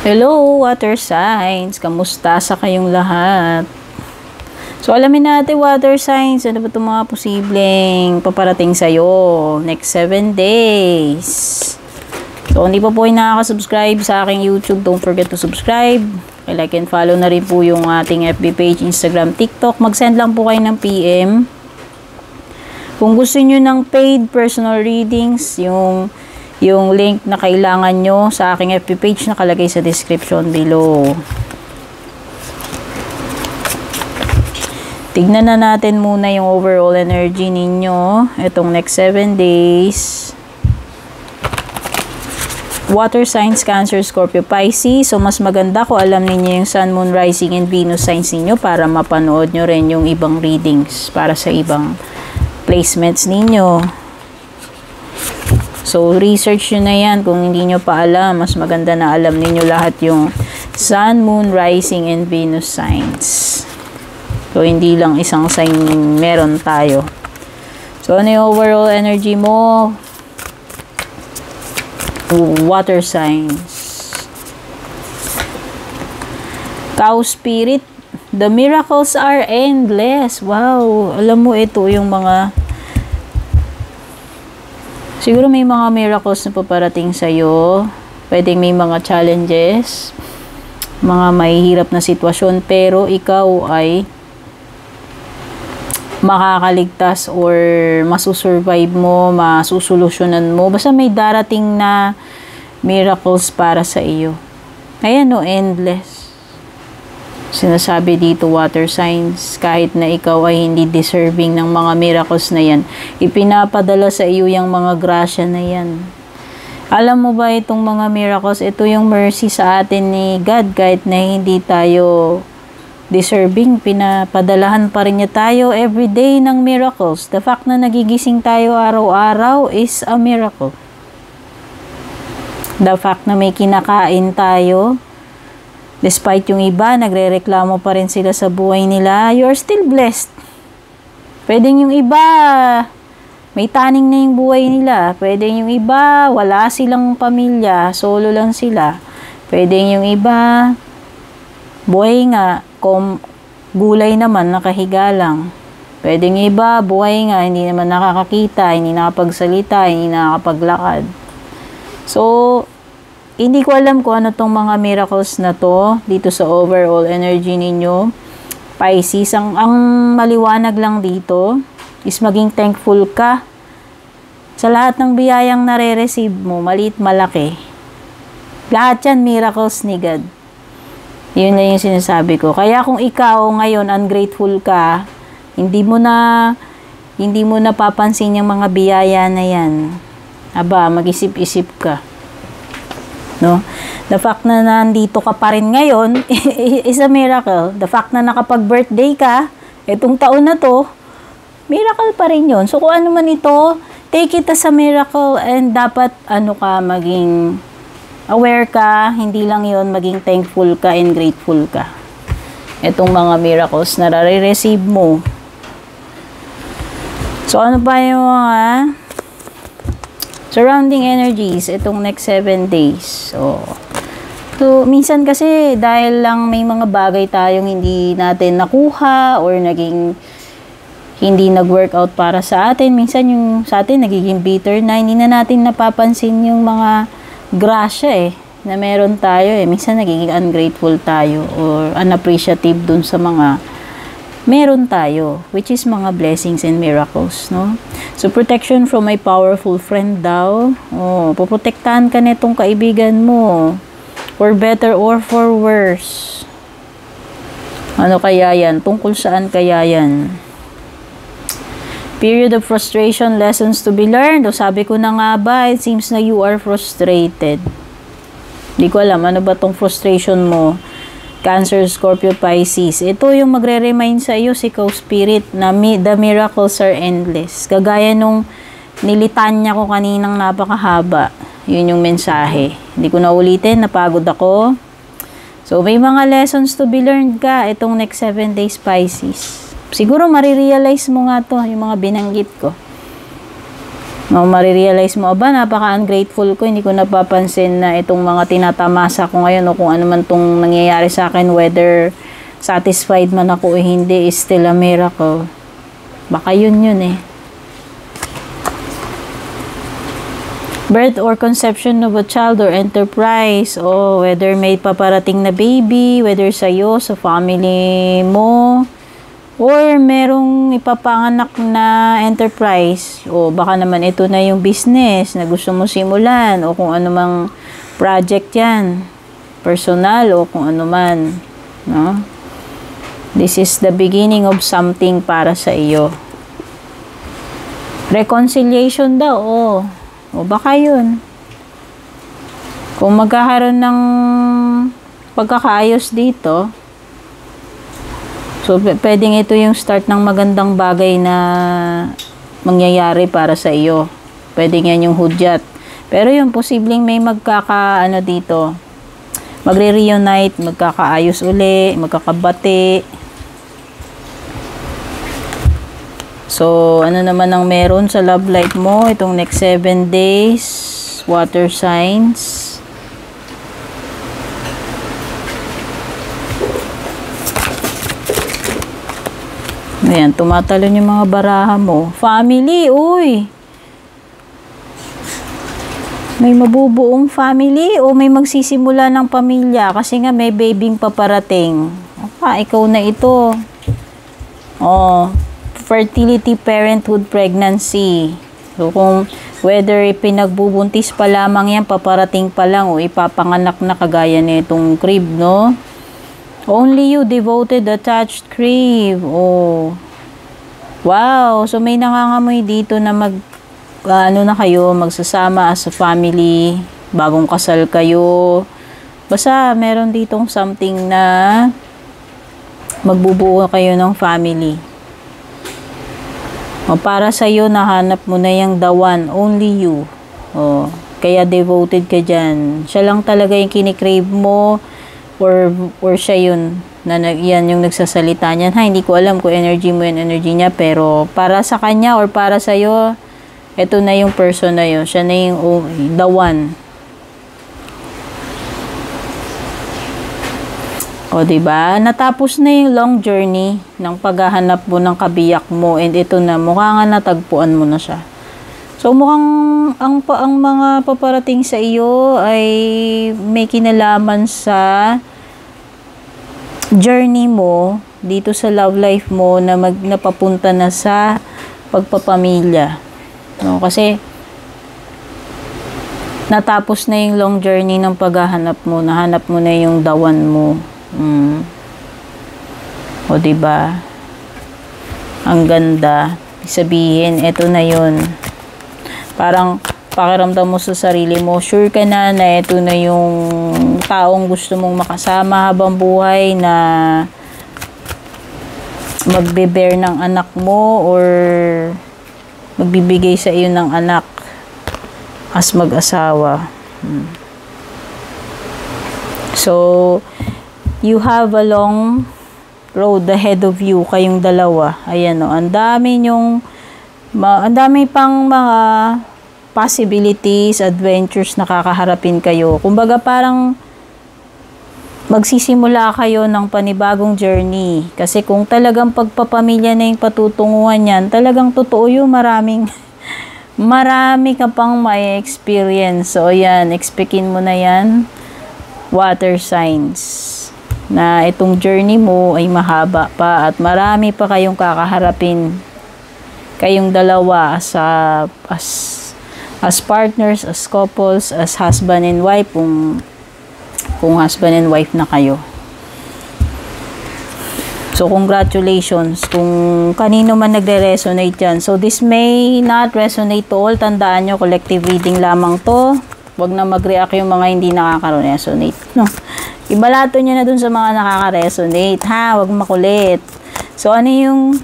Hello, water signs. Kamusta sa kayong lahat? So, alamin natin, water signs. Ano ba itong mga posibleng paparating sa'yo next 7 days? So, hindi pa po kayo nakaka-subscribe sa aking YouTube, don't forget to subscribe. Like and follow na rin po yung ating FB page, Instagram, TikTok. Mag-send lang po kayo ng PM. Kung gusto nyo ng paid personal readings, yung link na kailangan nyo sa aking FB page nakalagay sa description below. Tignan na natin muna yung overall energy ninyo itong next 7 days. Water signs, Cancer, Scorpio, Pisces. So, mas maganda kung alam ninyo yung Sun, Moon, Rising, and Venus signs ninyo para mapanood nyo rin yung ibang readings para sa ibang placements ninyo. So, research nyo na yan. Kung hindi nyo pa alam, mas maganda na alam ninyo lahat yung Sun, Moon, Rising, and Venus signs. So, hindi lang isang sign meron tayo. So, ano yung overall energy mo? Water signs. Cow spirit. The miracles are endless. Wow. Alam mo, ito yung mga siguro may mga miracles na paparating sa'yo. Pwedeng may mga challenges, mga mahihirap na sitwasyon, pero ikaw ay makakaligtas or masusurvive mo, masusolusyonan mo. Basta may darating na miracles para sa iyo. Ayan o, endless. Sinasabi dito, water signs, kahit na ikaw ay hindi deserving ng mga miracles na yan, ipinapadala sa iyo yung mga grasya na yan. Alam mo ba itong mga miracles, ito yung mercy sa atin ni God, kahit na hindi tayo deserving, pinapadalahan pa rin niya tayo everyday ng miracles. The fact na nagigising tayo araw-araw is a miracle. The fact na may kinakain tayo, despite yung iba, nagre-reklamo pa rin sila sa buhay nila, you're still blessed. Pwedeng yung iba, may taning na yung buhay nila. Pwedeng yung iba, wala silang pamilya, solo lang sila. Pwedeng yung iba, buhay nga, gulay naman, nakahiga lang. Pwedeng yung iba, buhay nga, hindi naman nakakakita, hindi nakapagsalita, hindi nakakapaglakad. So, hindi ko alam kung ano tong mga miracles na to dito sa overall energy ninyo. Pisces, ang maliwanag lang dito is maging thankful ka sa lahat ng biyayang nare-receive mo, maliit, malaki. Lahat yan miracles ni God. Yun lang yung sinasabi ko. Kaya kung ikaw ngayon ungrateful ka, hindi mo na papansin yung mga biyaya na yan. Aba, mag-isip-isip ka. No? The fact na nandito ka pa rin ngayon is a miracle. The fact na nakapag-birthday ka, itong taon na to, miracle pa rin yun. So, kung ano man ito, take it as a miracle and dapat maging aware ka, hindi lang yon, maging thankful ka and grateful ka. Itong mga miracles na nare-receive mo. So, ano pa yung mga surrounding energies itong next 7 days? So, minsan kasi dahil lang may mga bagay tayong hindi natin nakuha or naging hindi nag-workout para sa atin, minsan yung sa atin nagiging bitter na, hindi na natin napapansin yung mga grasya na meron tayo minsan nagiging ungrateful tayo or unappreciative dun sa mga meron tayo, which is mga blessings and miracles, no? So, protection from my powerful friend daw. Poprotektahan ka nitong kaibigan mo for better or for worse. Ano kaya yan? Tungkol saan kaya yan? Period of frustration, lessons to be learned. O sabi ko na nga ba, it seems na you are frustrated. Hindi ko alam, ano ba tong frustration mo? Cancer, Scorpio, Pisces. Ito yung magre-remind sa iyo si Cow Spirit na the miracles are endless. Kagaya nung nilitanya ko kaninang napakahaba. Yun yung mensahe. Hindi ko na ulitin, napagod ako. So, may mga lessons to be learned ka itong next 7 days, Pisces. Siguro marirealize mo nga to, yung mga binanggit ko. No, marirealize mo, aba, napaka-ungrateful ko, hindi ko napapansin na itong mga tinatamasa ko ngayon o kung ano man itong nangyayari sa akin, whether satisfied man ako o hindi, is still a miracle. Baka yun eh. Birth or conception of a child or enterprise, o whether may paparating na baby, whether sa'yo, sa family mo, or merong ipapanganak na enterprise, o baka naman ito na yung business na gusto mo simulan, o kung ano mang project yan, personal o kung ano man, no? This is the beginning of something para sa iyo. Reconciliation daw, o baka yun. Kung magkakaroon ng pagkakaayos dito, so, pwedeng ito yung start ng magandang bagay na mangyayari para sa iyo. Pwedeng yan yung hudyat. Pero yung posibleng may dito, magre-reunite, magkakaayos uli, magkakabati. So, ano naman ang meron sa love life mo itong next 7 days, water signs. Ayan, tumatalon yung mga baraha mo. Family, uy! May mabubuong family o may magsisimula ng pamilya kasi nga may babing paparating. Ikaw na ito. Fertility, parenthood, pregnancy. So, kung whether pinagbubuntis pa lamang yan, paparating pa lang o ipapanganak na kagaya nitong crib, no? Only you, devoted, attached, crave. Wow. So, may nangangamoy dito na na kayo, magsasama as a family, bagong kasal kayo. Basta, meron ditong something na magbubuo kayo ng family. Para sa'yo, nahanap mo na yung the one, only you. Kaya devoted ka dyan. Siya lang talaga yung kinikrave mo, or siya yun na yan yung nagsasalita niyan. Hindi ko alam kung energy mo yun, energy niya, pero para sa kanya or para sa'yo, ito na yung person na yun. Siya na yung the one. Diba? Natapos na yung long journey ng paghahanap mo ng kabiyak mo, and ito na, mukha nga natagpuan mo na siya. So, mukhang ang mga paparating sa iyo ay may kinalaman sa journey mo dito sa love life mo na napapunta na sa pagpapamilya. No? Kasi natapos na yung long journey ng paghahanap mo, nahanap mo na yung the one mo. Diba? Ang ganda. Sabihin, eto na yun. Parang pakiramdam mo sa sarili mo, sure ka na ito na yung taong gusto mong makasama habang buhay, na magbe-bear ng anak mo or magbibigay sa iyo ng anak as mag-asawa. So, you have a long road ahead of you, kayong dalawa. Ayan ang dami pang mga possibilities, adventures na kakaharapin kayo. Kumbaga parang magsisimula kayo ng panibagong journey. Kasi kung talagang pagpapamilya na yung patutunguhan yan, talagang totoo yung marami ka pang may experience. So, yan, expectin mo na yan. Water signs. Na itong journey mo ay mahaba pa at marami pa kayong kakaharapin. Kayong dalawa as partners, as couples, as husband and wife, kung husband and wife na kayo. So, congratulations kung kanino man nagre-resonate yan. So, this may not resonate to all. Tandaan nyo, collective reading lamang to. Huwag na mag-react yung mga hindi nakaka-resonate. No. Ibalato nyo na dun sa mga nakaka-resonate, ha? Huwag makulit. So, ano yung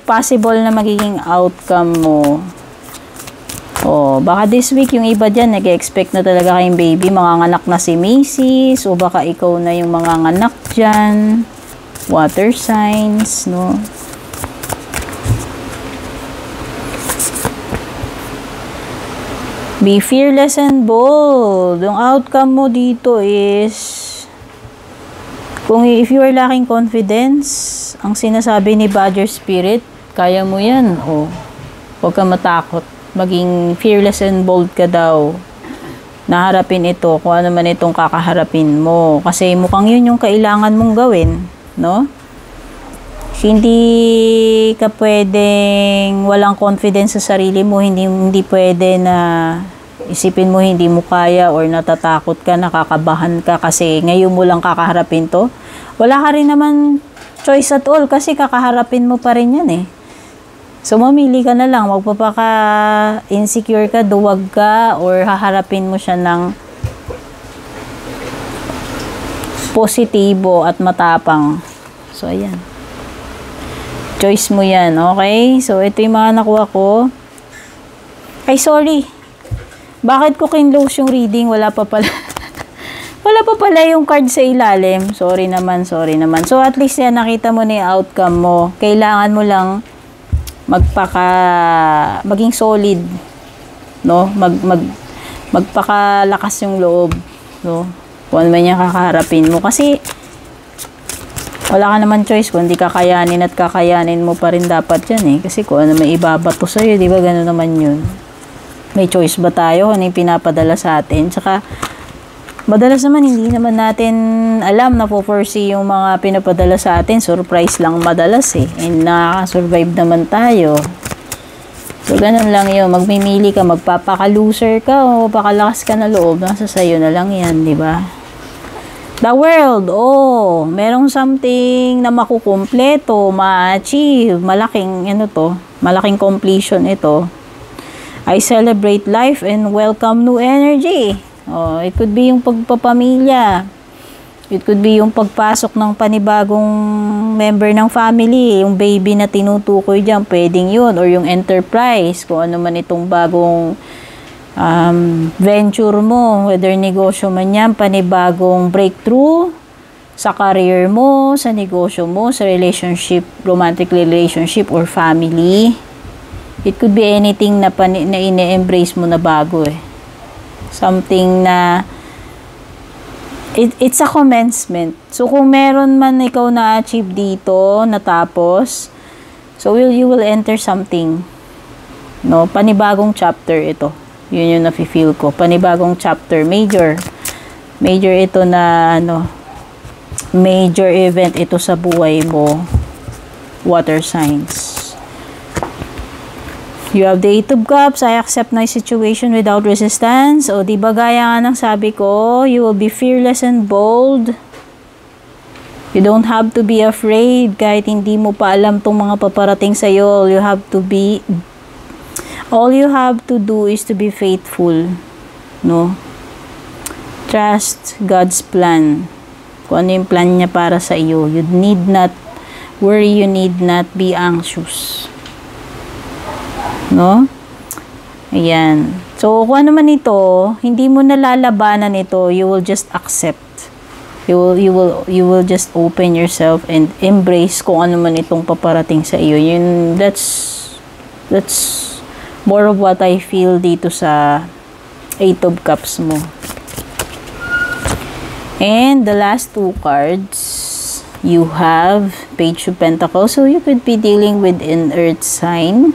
possible na magiging outcome mo? Baka this week yung iba dyan, nag-expect na talaga kayong baby, manganganak na si Macy's, o baka ikaw na yung manganganak dyan. Water signs, no? Be fearless and bold. Yung outcome mo dito is, if you are lacking confidence, ang sinasabi ni Badger Spirit, kaya mo yan. Huwag ka matakot. Maging fearless and bold ka daw. Naharapin ito, kung ano man itong kakaharapin mo. Kasi mukhang yun yung kailangan mong gawin, no? Hindi ka pwedeng walang confidence sa sarili mo, hindi pwede na isipin mo hindi mo kaya or natatakot ka, nakakabahan ka kasi ngayon mo lang kakaharapin to. Wala ka rin naman choice at all kasi kakaharapin mo pa rin yan eh. So, mamili ka na lang. Magpapaka-insecure ka, duwag ka, or haharapin mo siya ng positibo at matapang. So, ayan. Choice mo yan, okay? So, ito yung mga nakuha ko. Ay, sorry. Bakit ko kinlose yung reading? Wala pa pala. Wala pa pala yung card sa ilalim. Sorry naman. So, at least yan, nakita mo na yung outcome mo. Kailangan mo lang maging solid, no? Magpakalakas yung loob, no? Kung ano man yung kakaharapin mo. Kasi, wala ka naman choice kung hindi kakayanin at kakayanin mo pa rin dapat yan eh. Kasi kung ano may ibabato sa'yo, di ba gano'n naman yun? May choice ba tayo kung ano yung pinapadala sa atin? Tsaka, madalas naman hindi naman natin alam na po-foresee yung mga pinapadala sa atin. Surprise lang madalas eh. And nakaka-survive naman tayo. So, ganun lang yun. Magmimili ka, magpapaka-loser ka o pakalakas ka na loob. Nasa sayo na lang yan, di ba? The world, merong something na makukumpleto, ma-achieve. Malaking completion ito. I celebrate life and welcome new energy. It could be yung pagpapamilya. It could be yung pagpasok ng panibagong member ng family. Yung baby na tinutukoy dyan, pwedeng yun. Or yung enterprise, kung ano man itong bagong venture mo. Whether negosyo man yan, panibagong breakthrough sa career mo, sa negosyo mo, sa relationship, romantic relationship, or family. It could be anything na ine-embrace mo na bago eh. Something na it's a commencement. So, kung meron man ikaw na-achieve dito, natapos, so you will enter something. No? Panibagong chapter ito. Yun yung nafe-feel ko. Panibagong chapter. Major ito na, major event ito sa buhay mo. Water signs. You have the 8 of Cups. I accept my situation without resistance. O, diba gaya nga ng sabi ko, you will be fearless and bold. You don't have to be afraid kahit hindi mo pa alam tong mga paparating sa'yo. All you have to do is to be faithful. No? Trust God's plan. Kung ano yung plan niya para sa iyo. You need not worry. You need not be anxious. No? Ayan. So, kung ano man ito, hindi mo nalalabanan ito, you will just accept. You will just open yourself and embrace kung ano man itong paparating sa iyo. That's more of what I feel dito sa 8 of Cups mo. And the last 2 cards, you have Page of Pentacles. So, you could be dealing with an earth sign.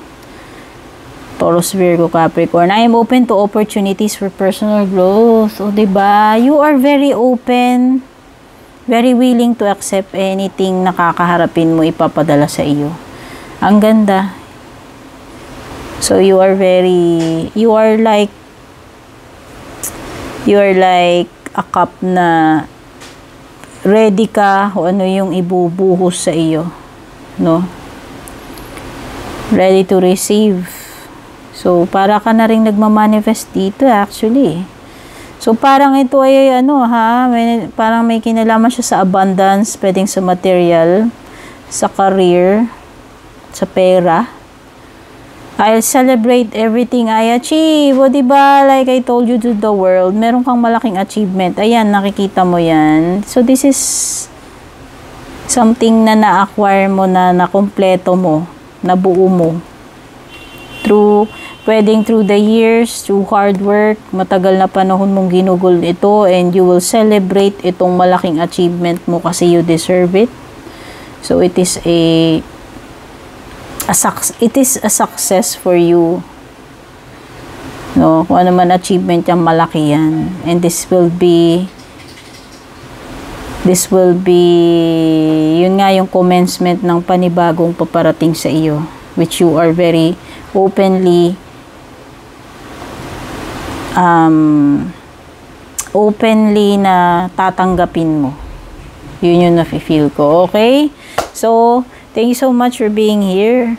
Taurus, Virgo, Capricorn. I am open to opportunities for personal growth. O, diba? You are very open, very willing to accept anything na kakaharapin mo ipapadala sa iyo. Ang ganda. So, you are like a cup na ready ka kung ano yung ibubuhos sa iyo. No? Ready to receive. So, para ka na rin nagmamanifest dito actually. So, parang ito ay parang may kinalaman siya sa abundance, pwedeng sa material, sa career, sa pera. I'll celebrate everything I achieve. O, diba? Like I told you to the world, meron kang malaking achievement. Ayan, nakikita mo yan. So, this is something na na-acquire mo, na nakumpleto mo, nabuo mo. Through Pwedeng through the years, through hard work, matagal na panahon mong ginugol ito, and you will celebrate itong malaking achievement mo kasi you deserve it. So it is a success for you. No, kung ano man achievement yan, malaki yan. And this will be yun nga yung commencement ng panibagong paparating sa iyo, which you are very openly na tatanggapin mo. Yun yung nafe-feel ko. Okay? So, thank you so much for being here.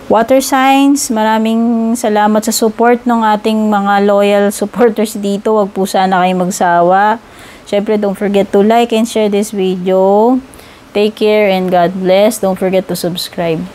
Water signs, maraming salamat sa support ng ating mga loyal supporters dito. Huwag po sana kayo magsawa. Syempre, don't forget to like and share this video. Take care and God bless. Don't forget to subscribe.